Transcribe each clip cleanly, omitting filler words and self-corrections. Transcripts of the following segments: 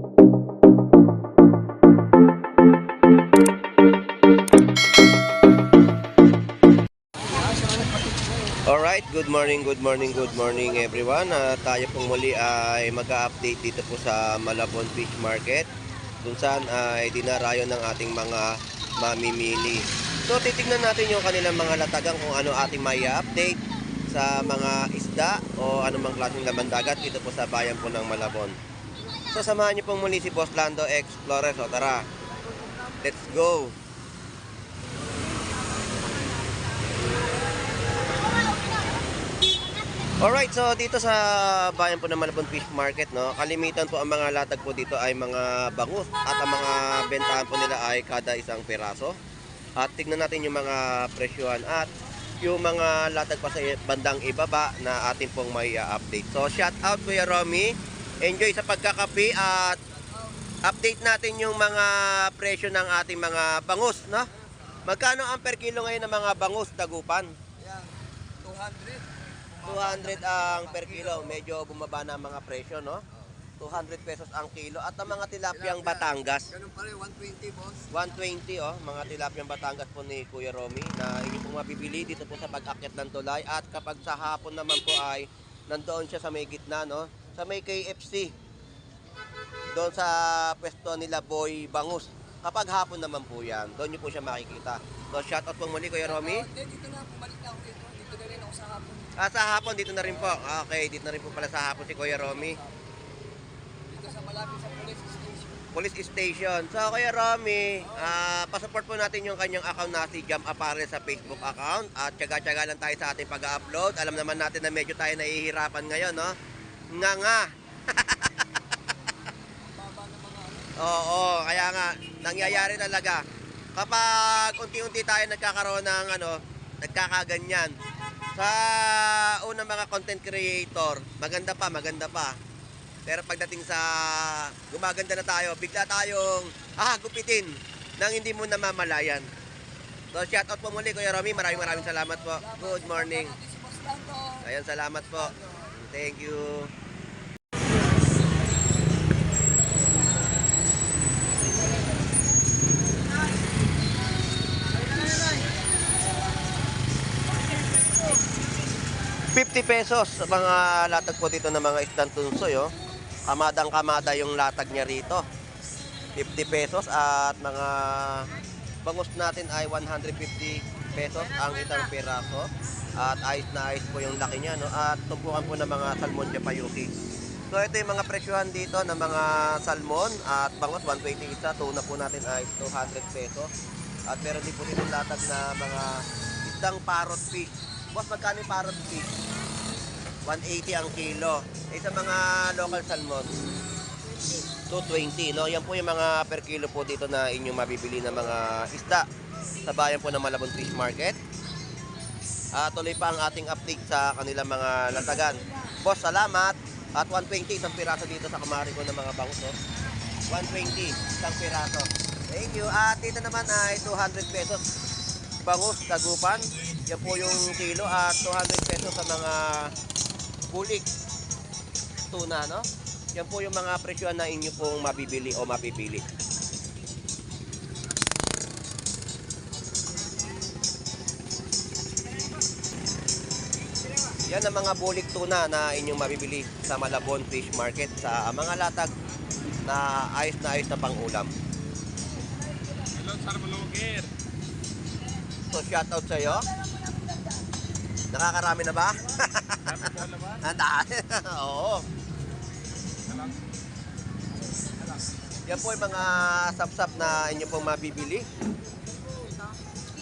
Alright, good morning everyone. Tayo pong muli ay mag-update dito po sa Malabon Fish Market, kung saan ay dinarayo ng ating mga mamimili. So titignan natin yung kanilang mga latagang kung ano ating may update sa mga isda o anumang klaseng laman dagat dito po sa bayan po ng Malabon. So samahan niyo pong muli si Boss Lando Explorer. So tara, let's go! Alright, so dito sa bayan po ng Malabon Fish Market, no, kalimitan po ang mga latag po dito ay mga bangus at ang mga bentahan po nila ay kada isang piraso. At tignan natin yung mga presyohan at yung mga latag pa sa bandang ibaba na atin pong may update. So shout out Kuya Romy, enjoy sa pagkakapi at update natin yung mga presyo ng ating mga bangus, no? Magkano ang per kilo ngayon ng mga bangus, Dagupan? Yan, 200. 200 ang per kilo, medyo bumaba na ang mga presyo, no? 200 pesos ang kilo. At ang mga tilapiyang Batangas, Ganun pa rin, 120 boss. 120, oh, mga tilapiyang Batangas po ni Kuya Romy na hindi po mabibili dito po sa pag-akyat ng tulay. At kapag sa hapon naman po ay nandoon siya sa may gitna, no? Sa may KFC, doon sa pwesto nila Boy Bangus. Kapag hapon naman po yan, doon niyo po siya makikita. So shoutout po muli Kuya Romy. Dito na, bumalik na ako dito. Dito na rin ako sa hapon. Sa hapon dito na rin po. Okay, dito na rin po pala sa hapon si Kuya Romy. Dito sa malapit sa police station. Police Station. So Kuya Romy, pasupport po natin yung kanyang account na si Jam Apparel sa Facebook account. At tsaga-tsaga lang tayo sa ating pag-upload. Alam naman natin na medyo tayo nahihirapan ngayon, no? Nga. Baba ng mga ano. Oo, kaya nga, nangyayari talaga. Kapag unti-unti tayo nagkakaroon ng nagkakaganyan. Sa unang mga content creator, maganda pa. Pero pagdating sa gumaganda na tayo, bigla tayong gupitin nang hindi mo namamalayan. So shoutout po muli Kuya Romy, maraming salamat po. Good morning. Natin si Boss Lando. Ayan, salamat po. Thank you. ₱50 sa mga latag po dito ng mga isdang tunsoy, oh. Kamadang-kamada yung latag niya rito. ₱50 at mga bangus natin ay ₱150 ang isang piraso. At ayos na ayos po yung laki niya, no? At tumpukan po ng mga salmon japayuki. So ito yung mga presyohan dito ng mga salmon at bangus, 120 isa. Tuna po natin ay ₱200. At meron din po dito latag na mga isdang parrot fish. Boss, magkano yung parrot fish? 180 ang kilo. Sa mga local salmon, 220, no? Yan po yung mga per kilo po dito na inyong mabibili ng mga isda sa bayan po ng Malabon Fish Market. Tuloy pa ang ating update sa kanilang mga latagan. Boss, salamat. At 120 isang piraso dito sa kamari ko ng mga bangus, oh. 120 isang piraso. Thank you. At dito naman ay ₱200 bangus, Dagupan. Yan po yung kilo at ₱200 sa mga bulik tuna, no? Yan po yung mga presyohan na inyo pong mabibili o mapipili. Yan ang mga bulik tuna na inyong mabibili sa Malabon Fish Market sa mga latag na ayos na pang-ulam. Hello, Sir Malugir. So shoutout sa iyo. Nakakarami na ba? Handa. Oo. Yan po yung mga sap-sap na inyo pong mabibili.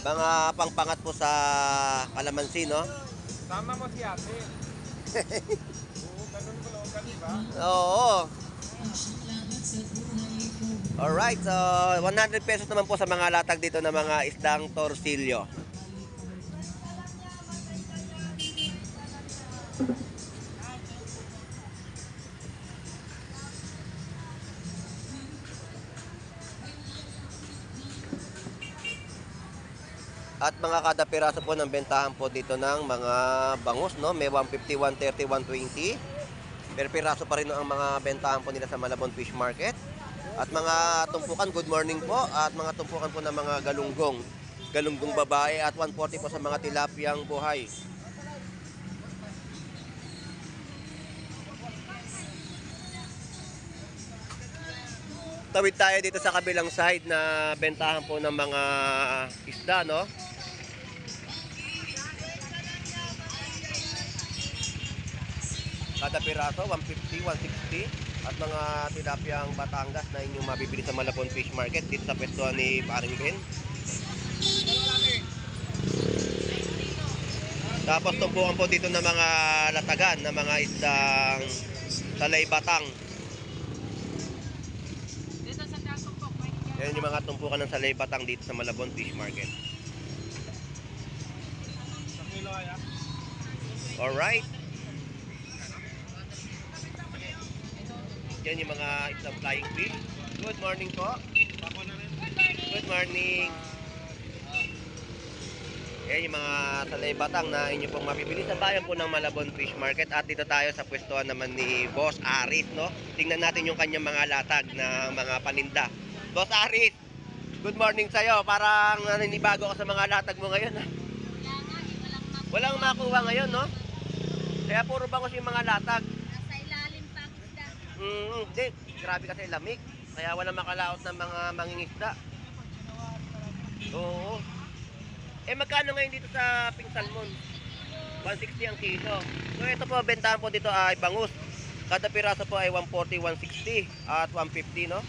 Mga pangpangat po sa kalamansi, no? Tama mo si ate. Oo, ganun ko local, di ba? Oo. Alright, so ₱100 naman po sa mga latag dito na mga isdang torsilyo. At mga kada piraso po ng bentahan po dito ng mga bangus, no? May 150, 130, 120. Per piraso pa rin ang mga bentahan po nila sa Malabon Fish Market. At mga tumpukan, good morning po. At mga tumpukan po ng mga galunggong. Galunggong babae at 140 po sa mga tilapiyang buhay. Tawid tayo dito sa kabilang side na bentahan po ng mga isda, no? Kada piraso, 150, 160. At mga tilapiyang Batangas na inyong mabibili sa Malabon Fish Market dito sa pwestuhan ni Paring Ben. Tapos tumpukan po dito ng mga latagan, ng mga isdang Salay Batang. Yan yung mga tumpukan ng Salay Batang dito sa Malabon Fish Market. Alright. Yan yung mga isang flying fish. Good morning po. Good morning. Yan yung mga Salay Batang na inyo pong mabibili sa bayan po ng Malabon Fish Market. At dito tayo sa pwestuhan naman ni Boss Aris, no? Tingnan natin yung kanyang mga latag na mga paninda. Boss Aris, good morning sa'yo. Parang naninibago ka sa mga latag mo ngayon, ha? Walang makuha ngayon, no? Kaya puro bangos yung mga latag. Nasa ilalim pa ang isda. Hindi. Grabe kasi lamig. Kaya walang makalaot ng mga mangingisda. Oo. Eh magkano ngayon dito sa Pink Salmon? 160 ang kilo. So ito po, bentahan po dito ay bangus. Kada piraso po ay 140, 160 at 150, no?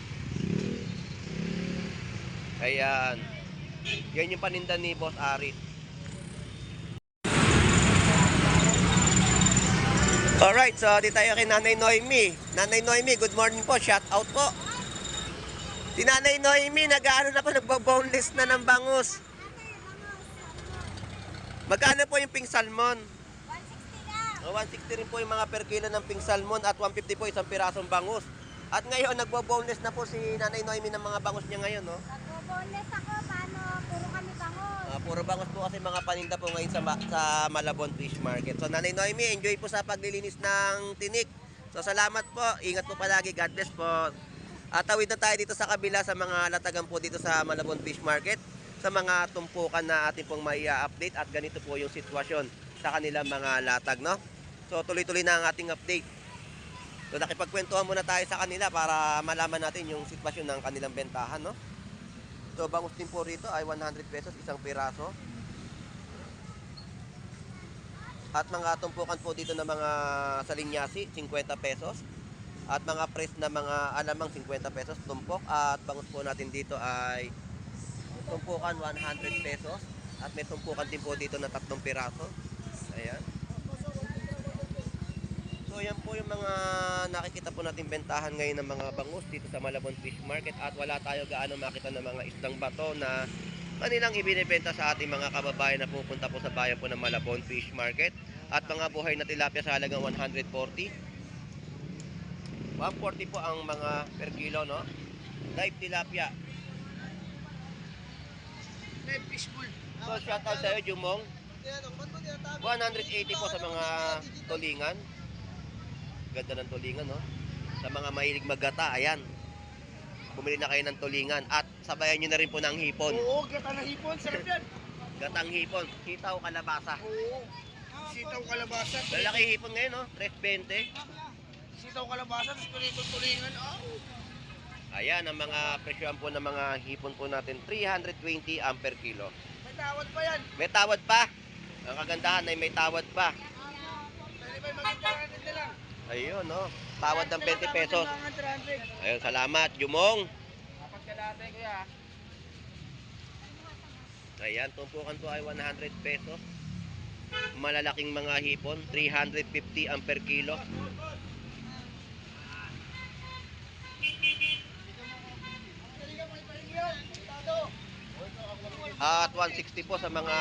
Ayan. Yan yung paninda ni Boss Aris. Alright, so dito tayo kay Nanay Noemi. Nanay Noemi, good morning po. Shout out po. Si Nanay Noemi, nag-ano na po, nagbo-boneless na ng bangus. Magkano po yung pink salmon? 160 lang. 160 rin po yung mga per kilo ng pink salmon at 150 po isang pirasong bangus. At ngayon, nagbo-boneless na po si Nanay Noemi ng mga bangus niya ngayon, no? Nagbo-boneless ako, paano? Puro kami bangus. Puro bangus po kasi mga paninda po ngayon sa Malabon Fish Market. So Nanay Noemi, enjoy po sa paglilinis ng tinik. So salamat po, ingat po palagi, God bless po. At tawid na tayo dito sa kabila sa mga latagan po dito sa Malabon Fish Market, sa mga tumpukan na ating pong may update at ganito po yung sitwasyon sa kanilang mga latag, no? So tuloy-tuloy na ang ating update. So nakipagkwentuhan muna tayo sa kanila para malaman natin yung sitwasyon ng kanilang bentahan, no? So bangus din po rito ay 100 pesos isang piraso. At mga tumpukan po dito ng mga salinyasi, 50 pesos. At mga press na mga alamang 50 pesos tumpok. At bangus po natin dito ay tumpukan 100 pesos. At may tumpukan din po dito na 3 piraso. Ayan. So yan po yung mga nakikita po natin bentahan ngayon ng mga bangus dito sa Malabon Fish Market. At wala tayo gaano makita ng mga isdang bato na kanilang ibinibenta sa ating mga kababayan na pupunta po sa bayan po ng Malabon Fish Market. At mga buhay na tilapia sa halagang 140. 140 po ang mga per kilo, no? Live tilapia. Live fishbowl. So shout out sa iyo, Jumong. 180 po sa mga tulingan. Ganda ng tulingan, no? Sa mga mahilig maggata, ayan. Bumili na kayo ng tulingan at sabayan nyo na rin po ng hipon. Oo, gata na hipon. Sarap yan. Gatang hipon, sitaw, kalabasa. Oo. Sitaw kalabasa. Lalaki hipon ngayon, no? 3.20. Sitaw kalabasa, tapos piritong tulingan. Oh. Ayan, ang mga presyohan po ng mga hipon po natin, 320 ang per kilo. May tawad pa yan. May tawad pa. Ang kagandahan ay may tawad pa. Pwede ba magiging na lang? Ayun, no? Tawad ng 20 pesos. Mga 300. Ayun, salamat, Jumong. Dapat ka dati, kuya. Ayan, tumpukan po ay 100 pesos. Malalaking mga hipon, 350 ang per kilo. At 160 po sa mga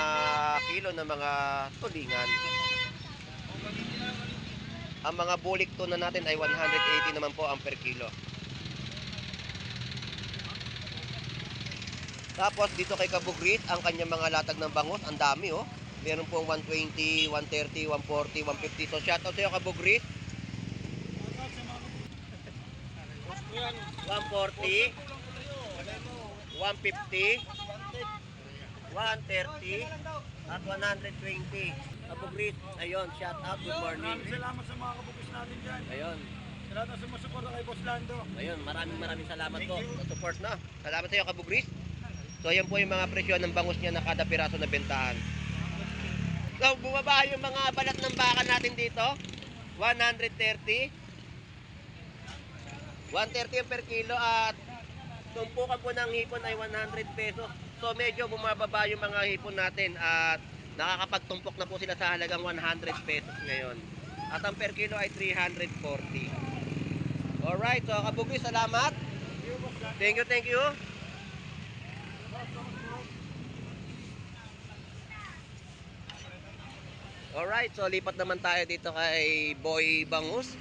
kilo ng mga tulingan. Ang mga bulik tuna natin ay 180 naman po ang per kilo. Tapos dito kay Kabugrit, ang kanyang mga latag ng bangus, ang dami, oh. Meron pong 120, 130, 140, 150. So shoutout sa iyo, Kabugrit. yan. 140, 150, 130, at 120. Kabugris, ayun, shout out, good morning. Maraming salamat sa mga kabukis natin dyan. Ayun, Sa lahat ng sumusuporta kay Boss Lando. ayun, maraming salamat po sa support na. Salamat sa iyo, Kabugris. So, ayan po yung mga presyo ng bangus niya na kada piraso na bentahan. So, bumaba yung mga balat ng baka natin dito. 130. 130 yung per kilo at tumpukan po ng hipon ay 100 pesos. So, medyo bumababa yung mga hipon natin at nakakapagtumpok na po sila sa halagang 100 pesos ngayon. At ang per kilo ay 340. Alright, so Kabugris, salamat. Thank you. Alright, so lipat naman tayo dito kay Boy Bangus.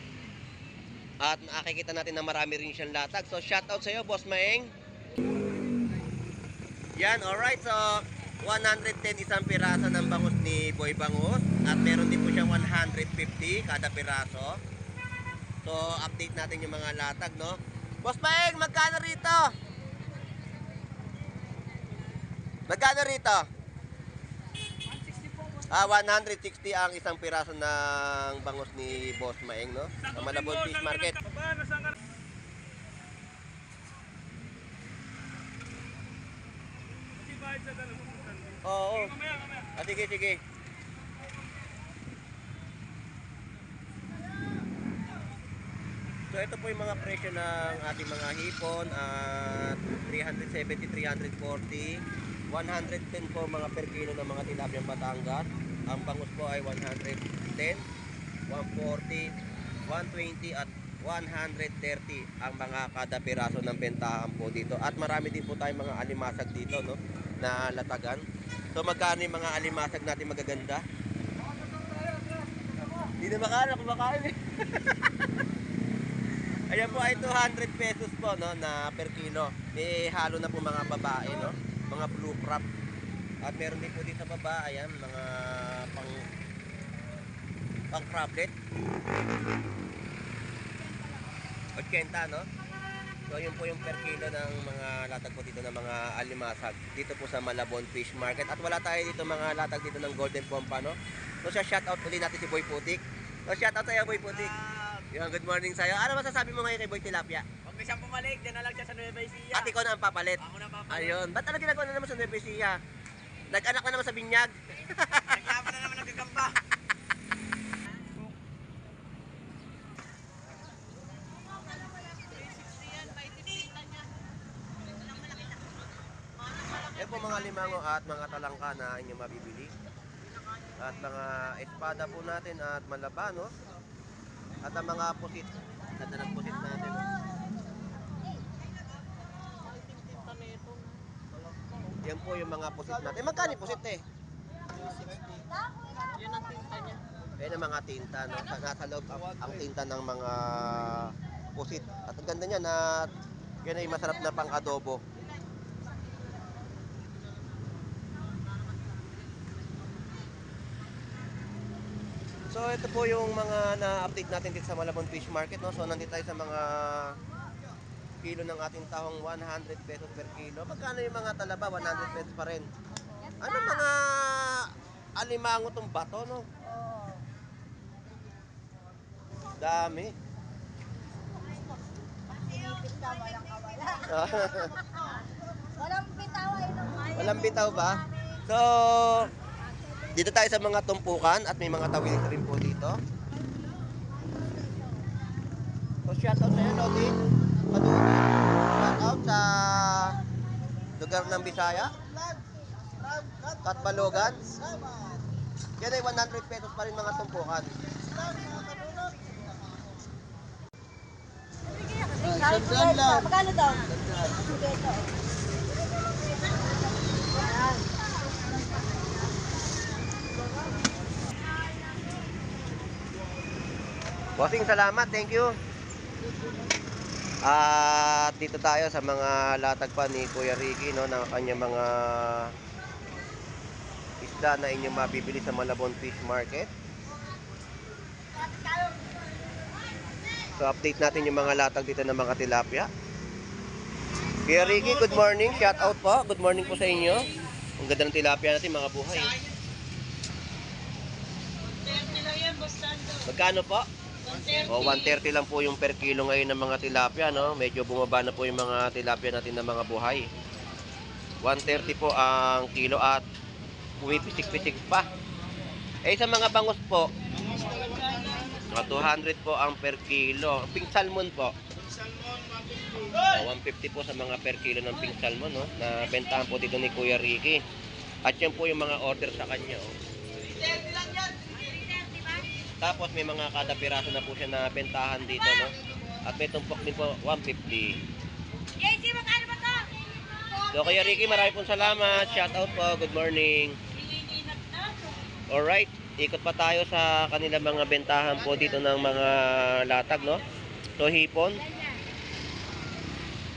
At nakikita natin na marami rin siyang latag. So shout out sa iyo, Boss Maeng. Yan, alright, so 110 isang piraso ng bangus ni Boy Bangus. At meron din po siyang 150 kada piraso. So update natin yung mga latag, no? Boss Maeng, magkano rito? Magkano rito? 160 ang isang piraso ng bangus ni Boss Maeng, no? Sa Malabon Fish Market. Paano, saan ka? Hindi bayad sa dalawa. Oo. Mamaya. Sige. So ito po yung mga presyo ng ating mga hipon at 370, 340, 110 po mga per kilo ng mga tilapiyang Batangas. Ang bangus po ay 110, 140, 120 at 130 ang mga kada piraso ng bentahan po dito. At marami din po tayong mga alimasag dito, no, na latagan. So magkano yung mga alimasag natin magaganda? Hindi na makala kung makain eh. Ayan po ay 200 pesos po, no, na per kilo. May halo na po mga babae, no, mga blue crab. At meron din po dito sa baba, ayan, mga pang crablet. 80, no? So yun po yung per kilo ng mga latag po dito ng mga alimasag dito po sa Malabon Fish Market. At wala tayo dito mga latag dito ng Golden Pompano. So siya shout out ulit natin si Boy Putik. So shout out sa iyo, Boy Putik. Yung good morning sa'yo. Ano masasabi mo ngayon kay Boy Tilapia? Huwag na siyang bumalik, dyan na lang siya sa Nueva Ecija. At ikaw na ang papalit. Ako na papalit. Ayun. Ba't talaga ginagawa na naman sa Nueva Ecija? Nag-anak na naman sa Binyag. Nagyaman na naman nagkagamba. Yan po mga limango at mga talangka na inyong mabibili. At mga espada po natin at malabano. At ang mga pusit. Ganda ng pusit natin. Yan po yung mga pusit natin. Magkano yung pusit eh? Yan ang tinta niya. Yan ang mga tinta. No? Nasa loob ang tinta ng mga pusit. At ang ganda niya na yan ay masarap na pang adobo. So ito po yung mga na-update natin dito sa Malabon Fish Market, no? So nandito tayo sa mga kilo ng ating tahong 100 pesos per kilo. Magkano yung mga talaba? 100 pesos pa rin. Ano mga alimango tong bato, no? Dami. Sinipit ka, walang kawala. Walang bitaw ay nung Walang bitaw ba? So, dito tayo sa mga tumpukan at may mga tawid rin po dito. So, shoutout sa'yo, Lodi. Shoutout sa lugar ng Bisaya. Katbalogan. Yan ay 100 pesos pa rin mga tumpukan. Magkano to? Sige ito. Bossing, salamat. Thank you. At dito tayo sa mga latag pa ni Kuya Ricky, no, ng kanyang mga isda na inyong mabibili sa Malabon Fish Market. So update natin yung mga latag dito ng mga tilapia. Kuya Ricky, good morning. Shout out po. Good morning po sa inyo. Ang ganda ng tilapia natin, mga buhay. Magkano po? O, 130 lang po yung per kilo ngayon ng mga tilapia, no? Medyo bumaba na po yung mga tilapia natin ng mga buhay. 130 po ang kilo at pumipisik-pisik pa. Eh, sa mga bangus po, 200 po ang per kilo. Pink salmon po. 150 po sa mga per kilo ng pink salmon, no? Na bentahan po dito ni Kuya Ricky. At yan po yung mga order sa kanya, oh. Tapos may mga kada piraso na po siya na bentahan dito, no? At may tumpok din po, 150. So, Kuya Ricky, marami pong salamat. Shout out po. Good morning. Alright, ikot pa tayo sa kanila mga bentahan po dito ng mga latag, no? So, hipon.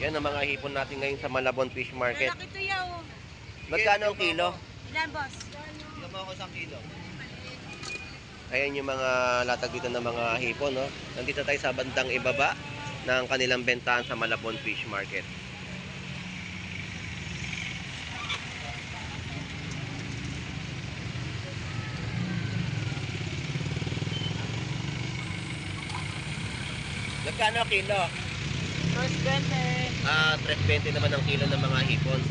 Yan ang mga hipon natin ngayon sa Malabon Fish Market. Magkano ang kilo? Ilan, boss? Ilan mo ako isang kilo? Ayan yung mga latag dito ng mga hipon, no? Nandito tayo sa bandang ibaba ng kanilang bentahan sa Malabon Fish Market. Magkano ang kilo? 320. 320 naman ang kilo ng mga hipon.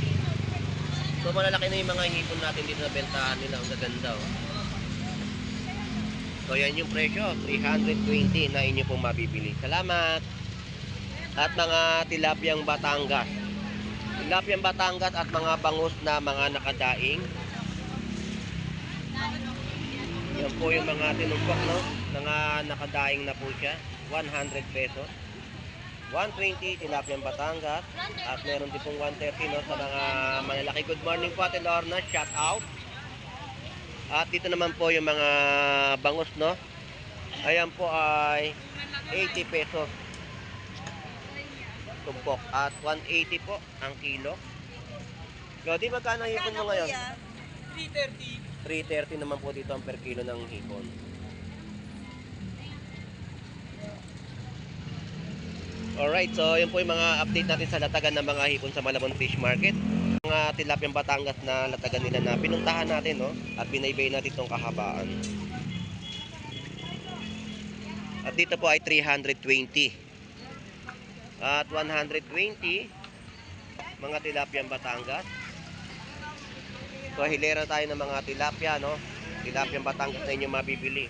So malalaki na yung mga hipon natin dito na bentahan nila. Ang gaganda, oh. So yan yung presyo, 320 na inyo pong mabibili. Salamat. At mga tilapiyang Batangas. Tilapiyang Batangas at mga bangus na mga nakadaing. Yan po yung mga tinumpok, no? Mga nakadaing na po siya. 100 pesos. 120 tilapiyang Batangas. At meron din pong 130, no, sa mga malalaki. Good morning po, Ate Lorna. Shout out. At dito naman po yung mga bangus, no? Ayan po ay 80 pesos tumpok. At 180 po ang kilo. Di magkano hipon mo ngayon? 330. 330 naman po dito ang per kilo ng hipon. Alright, so yun po yung mga update natin sa latagan ng mga hipon sa Malabon Fish Market. Mga tilapiyang Batangas na latagan nila na pinuntahan natin, no? At binaybay natin itong kahabaan. At dito po ay 320. At 120 mga tilapiyang Batangas. So hilera tayo ng mga tilapia, no? Tilapiyang Batangas na inyo mabibili.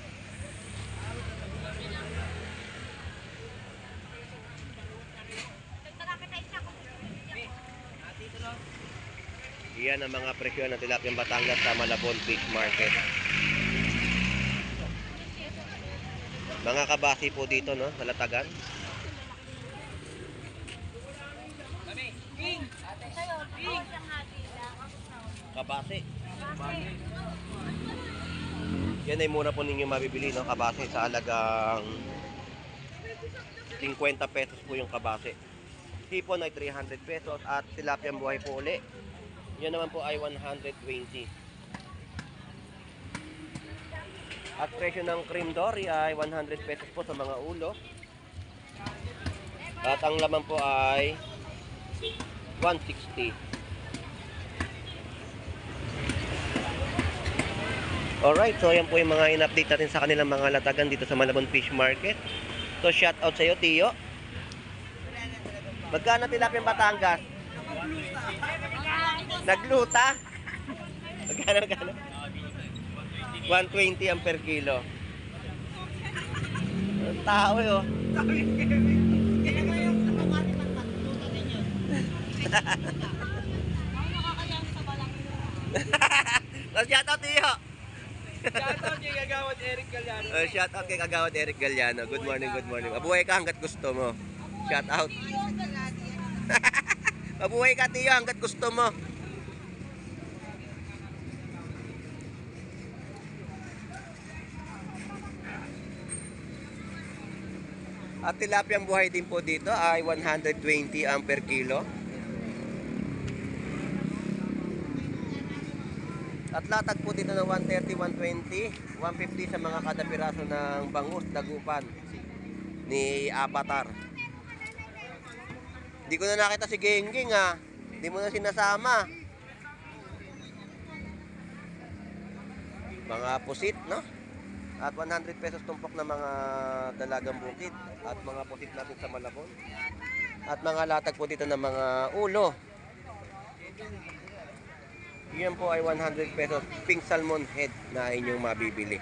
Iyan ang mga presyo ng tilapiyang Batangas sa Malabon Fish Market. Mga kabasi po dito, no, sa latagan. Kabasi. Yan ay muna po ninyo mabibili, no, kabasi sa halagang 50 pesos po yung kabasi. Hipon ay 300 pesos at tilapiyang buhay po uli. Yan naman po ay 120. At presyo ng cream dory ay 100 pesos po sa mga ulo. At ang laman po ay 160. Alright, so yan po yung mga in-update natin sa kanilang mga latagan dito sa Malabon Fish Market. So shout out sa iyo, Tiyo. Magkano tilapiyang Batangas? Nagluta? Magkano? 120 ang per kilo. Ang tao, oh. Shout out, Tiyo. Shoutout kay Kagawad Eric Galiano. Shout out kay Kagawad Eric Galiano. Good morning, good morning. Mabuhay ka hanggat gusto mo. Shout out. Mabuhay ka, Tiyo, hanggat gusto mo. At tilapiyang buhay din po dito ay 120 ang per kilo. At latag po dito ng 130, 120, 150 sa mga kada piraso ng bangus, dagupan. ni Avatar. Hindi ko na nakita si Gengging ha. Hindi mo na sinasama. Mga pusit, no? At 100 pesos tumpok na mga dalagang bukid. At mga pusit natin sa Malabon. At mga latag po dito ng mga ulo. Yan po ay 100 pesos. Pink salmon head na inyong mabibili.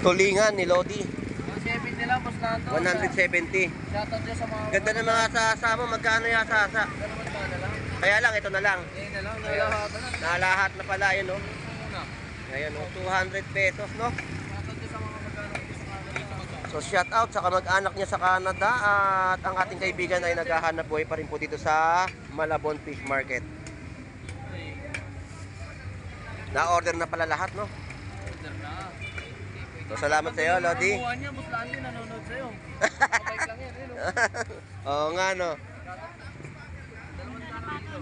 Tulingan ni Lodi. 170 lang, boss Lando. 170. Shoutout dyan sa mga... Ganda ng mga sasa mo. Magkano yung sasa? Ano naman ba na lang? Kaya lang, ito na lang. Eh na lang, nalahatan na. Nalahat na pala yun, no? Muna. Ayan, no? 200 pesos, no? Shoutout dyan sa mga magkano dito sa Canada. So, shout out sa kamag-anak niya sa Canada. At ang ating kaibigan ay naghahanap buhay pa rin po dito sa Malabon Fish Market. Na-order na pala lahat, no? Order na. So, salamat sa iyo, Lodi. Buwan niya, boss Lando, nanonood sa'yo. Mabait lang yan, eh, no? Oo nga, no? Dalawang tanong dito.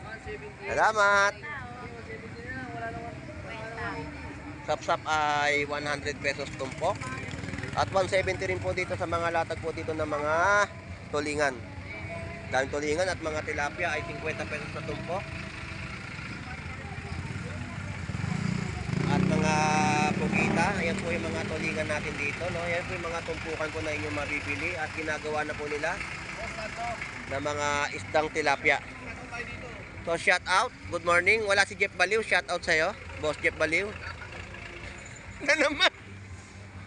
170. Salamat. 170 na, wala naman. Sap-sap ay 100 pesos tumpok. At 170 rin po dito sa mga latag po dito ng mga tulingan. Daming tulingan at mga tilapia ay 50 pesos na tumpok. At mga pugita, ayan po yung mga tulingan natin dito, no? Ayan po yung mga tumpukan po na inyong mabibili at ginagawa na po nila na mga isdang tilapia. So shout out, good morning. Wala si Jeff Baliw, shout out sa'yo, Boss Jeff Baliw. Na naman.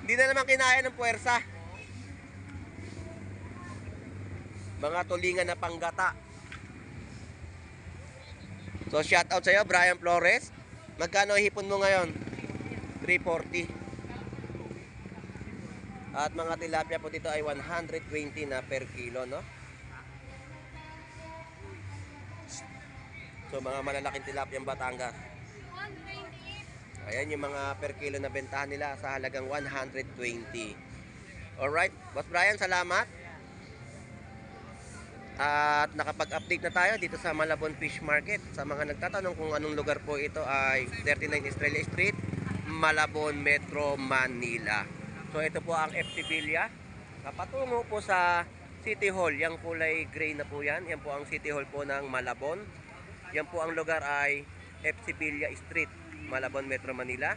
Hindi na naman kinaya ng puwersa. Mga tulingan na panggata. So shout out sa'yo, Brian Flores. Magkano hipon mo ngayon? 340. At mga tilapia po dito ay 120 na per kilo, no? So mga malalaking tilapia ng Batangas. Ayan yung mga per kilo na bentahan nila sa halagang 120. Alright, Boss Brian, salamat. At nakapag-update na tayo dito sa Malabon Fish Market. Sa mga nagtatanong kung anong lugar po ito ay 39 Estrella Street, Malabon, Metro Manila. So ito po ang FC Villa. Patungo po sa City Hall. Yang kulay gray na po yan. Yan po ang City Hall po ng Malabon. Yan po ang lugar ay FC Villa Street, Malabon, Metro Manila.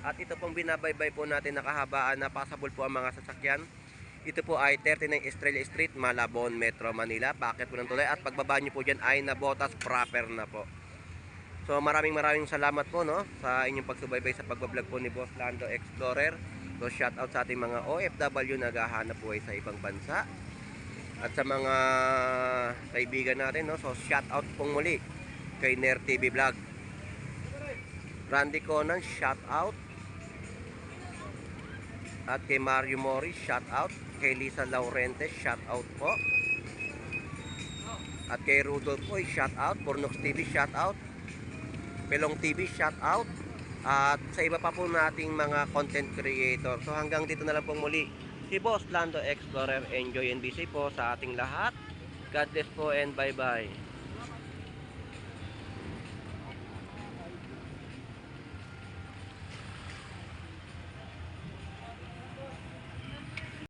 At ito pong binabaybay po natin na kahabaan na passable po ang mga sasakyan. Ito po ay 39 Estrella Street, Malabon, Metro Manila. Paakyat po ng tulay at pagbaba nyo po dyan ay nabotas proper na po. So maraming salamat po, no, sa inyong pagsubaybay sa pagbablog po ni Boss Lando Explorer. So shout out sa ating mga OFW na naghahanap buhay sa ibang bansa. At sa mga kaibigan natin, no, so shout out pong muli kay Ner TV Vlog. Randy Conan, shout out. At kay Mario Morris, shout out. Kay Lisa Laurente, shout out po. At kay Rudolph Oy, shout out. Pornox TV, shout out. Pelong TV, shout out. At sa iba pa po nating mga content creator. So hanggang dito na lang po muli si Boss Lando Explorer. Enjoy and be safe po sa ating lahat. God bless po and bye bye.